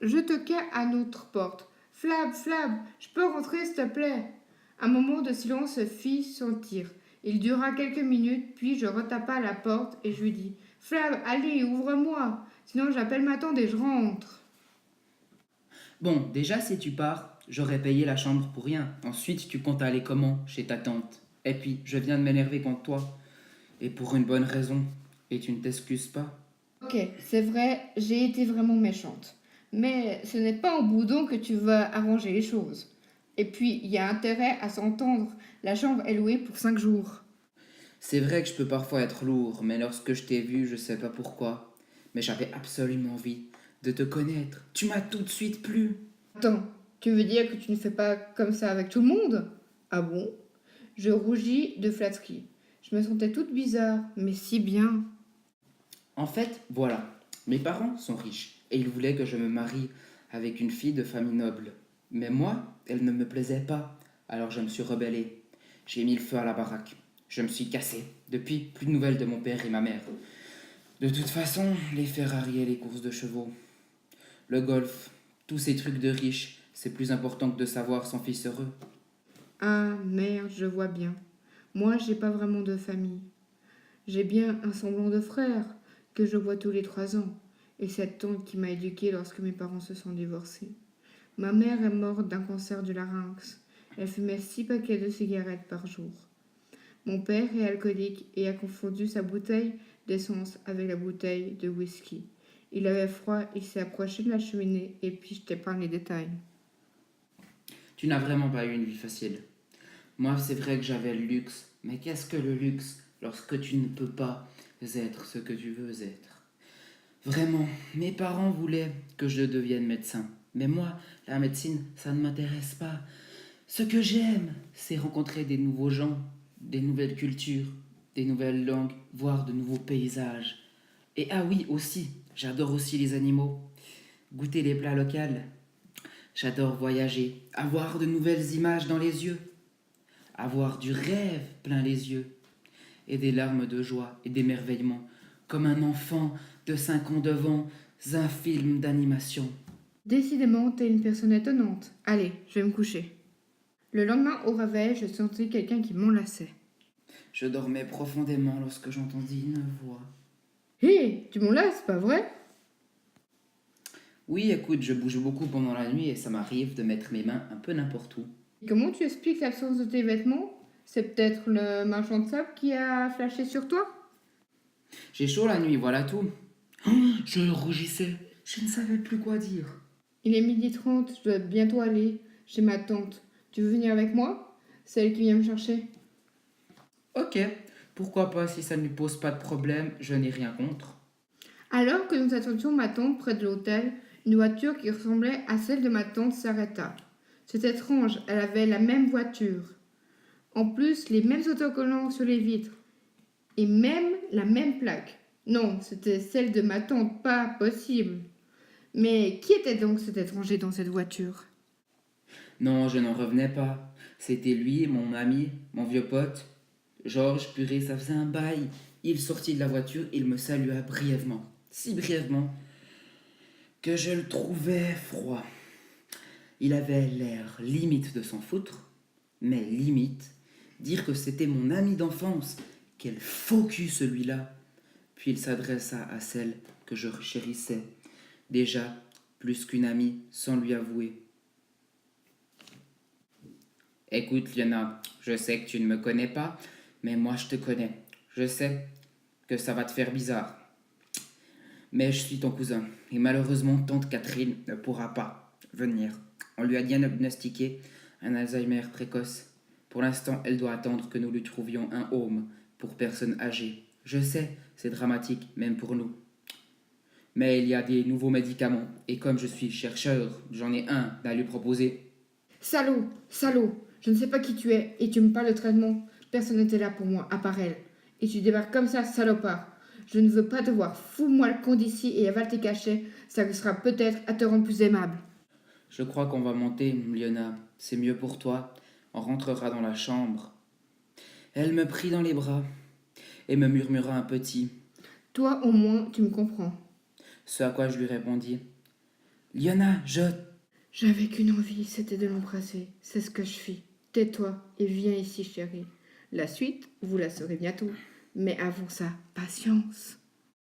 Je toquai à notre porte. Flab, Flab, je peux rentrer s'il te plaît? Un moment de silence se fit sentir. Il dura quelques minutes, puis je retapa à la porte et je lui dis Flab, allez, ouvre-moi, sinon j'appelle ma tante et je rentre. Bon, déjà, si tu pars, j'aurais payé la chambre pour rien. Ensuite, tu comptes aller comment chez ta tante? Et puis, je viens de m'énerver contre toi. Et pour une bonne raison. Et tu ne t'excuses pas? Ok, c'est vrai, j'ai été vraiment méchante. Mais ce n'est pas en boudon que tu vas arranger les choses. Et puis, il y a intérêt à s'entendre. La chambre est louée pour 5 jours. C'est vrai que je peux parfois être lourd, mais lorsque je t'ai vu, je sais pas pourquoi. Mais j'avais absolument envie de te connaître. Tu m'as tout de suite plu. Attends, tu veux dire que tu ne fais pas comme ça avec tout le monde? Ah bon? Je rougis de flatterie. Je me sentais toute bizarre, mais si bien. En fait, voilà. Mes parents sont riches et ils voulaient que je me marie avec une fille de famille noble. Mais moi, elle ne me plaisait pas. Alors je me suis rebellé. J'ai mis le feu à la baraque. Je me suis cassé. Depuis, plus de nouvelles de mon père et ma mère. De toute façon, les Ferrari et les courses de chevaux, le golf, tous ces trucs de riches, c'est plus important que de savoir son fils heureux. Ah merde, je vois bien. Moi, j'ai pas vraiment de famille. J'ai bien un semblant de frère que je vois tous les 3 ans. Et cette tante qui m'a éduquée lorsque mes parents se sont divorcés. Ma mère est morte d'un cancer du larynx. Elle fumait 6 paquets de cigarettes par jour. Mon père est alcoolique et a confondu sa bouteille d'essence avec la bouteille de whisky. Il avait froid, il s'est approché de la cheminée et puis je t'épargne les détails. Tu n'as vraiment pas eu une vie facile. Moi, c'est vrai que j'avais le luxe, mais qu'est-ce que le luxe lorsque tu ne peux pas être ce que tu veux être? Vraiment, mes parents voulaient que je devienne médecin. Mais moi, la médecine, ça ne m'intéresse pas. Ce que j'aime, c'est rencontrer des nouveaux gens, des nouvelles cultures, des nouvelles langues, voir de nouveaux paysages. Et ah oui, aussi, j'adore aussi les animaux. Goûter les plats locaux. J'adore voyager, avoir de nouvelles images dans les yeux, avoir du rêve plein les yeux, et des larmes de joie et d'émerveillement, comme un enfant de 5 ans devant un film d'animation. Décidément, t'es une personne étonnante. Allez, je vais me coucher. Le lendemain, au réveil, je sentis quelqu'un qui m'enlaçait. Je dormais profondément lorsque j'entendis une voix. Hé, tu m'enlaces, pas vrai? Oui, écoute, je bouge beaucoup pendant la nuit et ça m'arrive de mettre mes mains un peu n'importe où. Et comment tu expliques l'absence de tes vêtements? C'est peut-être le marchand de sable qui a flashé sur toi? J'ai chaud la nuit, voilà tout. Je rougissais, je ne savais plus quoi dire. Il est 12h30, je dois bientôt aller chez ma tante. Tu veux venir avec moi? C'est elle qui vient me chercher. Ok, pourquoi pas si ça ne lui pose pas de problème, je n'ai rien contre. Alors que nous attendions ma tante près de l'hôtel, une voiture qui ressemblait à celle de ma tante s'arrêta. C'était étrange, elle avait la même voiture. En plus, les mêmes autocollants sur les vitres. Et même la même plaque. Non, c'était celle de ma tante, pas possible. Mais qui était donc cet étranger dans cette voiture? Non, je n'en revenais pas. C'était lui, mon ami, mon vieux pote. Georges, purée, ça faisait un bail. Il sortit de la voiture, il me salua brièvement. Si brièvement que je le trouvais froid. Il avait l'air limite de s'en foutre, mais limite dire que c'était mon ami d'enfance. Quel faux cul celui-là. Puis il s'adressa à celle que je chérissais, déjà plus qu'une amie, sans lui avouer. Écoute, Liana, je sais que tu ne me connais pas, mais moi je te connais. Je sais que ça va te faire bizarre. Mais je suis ton cousin, et malheureusement, tante Catherine ne pourra pas venir. On lui a diagnostiqué un Alzheimer précoce. Pour l'instant, elle doit attendre que nous lui trouvions un home pour personnes âgées. Je sais, c'est dramatique, même pour nous. Mais il y a des nouveaux médicaments, et comme je suis chercheur, j'en ai un à lui proposer. Salaud, salaud, je ne sais pas qui tu es et tu me parles de traitement. Personne n'était là pour moi, à part elle. Et tu débarques comme ça, salopard. Je ne veux pas te voir. Fous-moi le camp d'ici et avale tes cachets. Ça sera peut-être à te rendre plus aimable. Je crois qu'on va monter, Liona. C'est mieux pour toi. On rentrera dans la chambre. Elle me prit dans les bras et me murmura un petit, Toi, au moins, tu me comprends. ce à quoi je lui répondis. Liana, J'avais qu'une envie, c'était de l'embrasser. C'est ce que je fis. Tais-toi et viens ici, chérie. La suite, vous la saurez bientôt. Mais avant ça, patience.